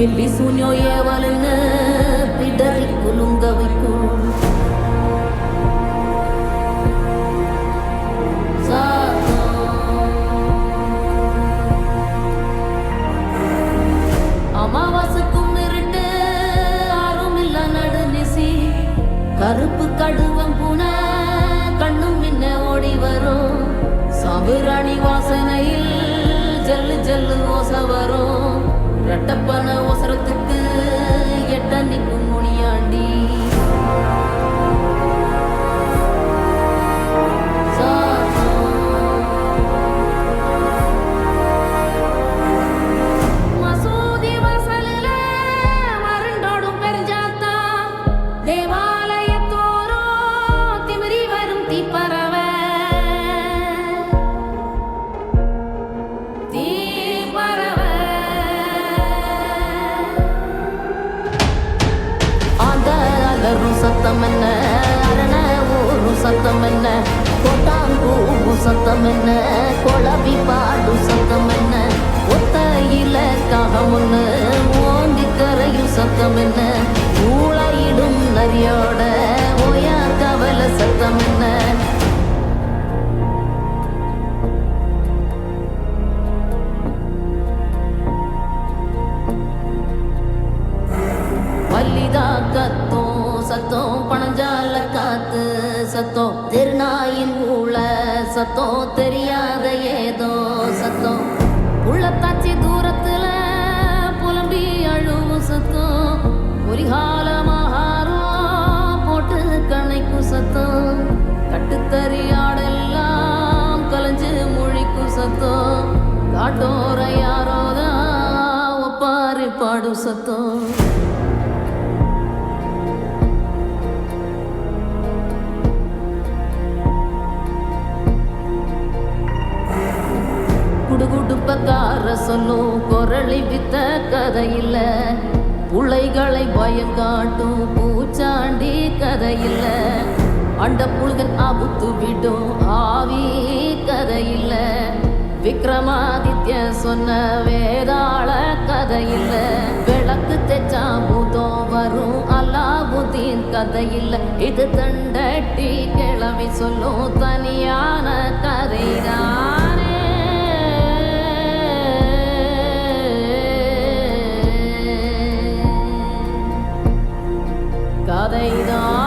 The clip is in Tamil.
பில்லி சூன்யோ ஏவலுன்னு பிடரி குலுங்க வைக்கும். அமாவாசைக்கும் இருட்டு ஆறும் இல்ல நடுநிசி கருப்பு கடுவம் பூன கண்ணும் மின்ன ஓடி வரும். சாம்புராணி வாசனையில் ஜல்லு ஜல்லு ஓச வரும். ரெட்டப்பன ஒசரத்துக்கு எட்ட நிற்கும் முனியாண்டி. மசூதி வாசலில மருண்டோடும் பெருஞ்சாத்தா தேவாலயத்தோறும் திமிரி வரும் தீப்பறவ சத்தம் என்ன அரண ஊரும் சத்தம் என்ன கொட்டாங்கூவும் சத்தம் என்ன கொளவி பாடும் சத்தம் என்ன ஒத்தையில காகமுன்னு ஓங்கி கரையும் சத்தம் என்ன ஊழையிடும் நரியோட ஓயா கவலை சத்தம் என்ன வல்லிதா கத்தோ சத்தம் பணஞ்சால காத்து சத்தம் திருநாயின் ஊழ சத்தம் தெரியாத ஏதோ சத்தம் உள்ளத்தாச்சி தூரத்துல புலம்பி அழுவும் சத்தம் ஒரு காலமாகாரம் போட்டு கணைக்கும் சத்தம் கட்டுத்தறியாடெல்லாம் கலைஞ்சு முழிக்கும் சத்தம் காட்டோர யாரோதான் ஒப்பாரி பாடும் சத்தம் குடுகுடுப்பக்கார சொல்லும் குரளி வித்த கதையில்ல புள்ளைகளை பயங்காட்டும் பூச்சாண்டி கதையில்ல அண்ட புழுகன் அபுத்து விடும் ஆவி கதையில்ல விக்ரமாதித்ய சொன்ன வேதாள கதையில்ல விளக்கு தெச்சா பூதம் வரும் அல்லாவுதீன் கதையில்ல இது தண்டட்டி கிளவி சொல்லும் தனியான கதைதான் கதைதான்.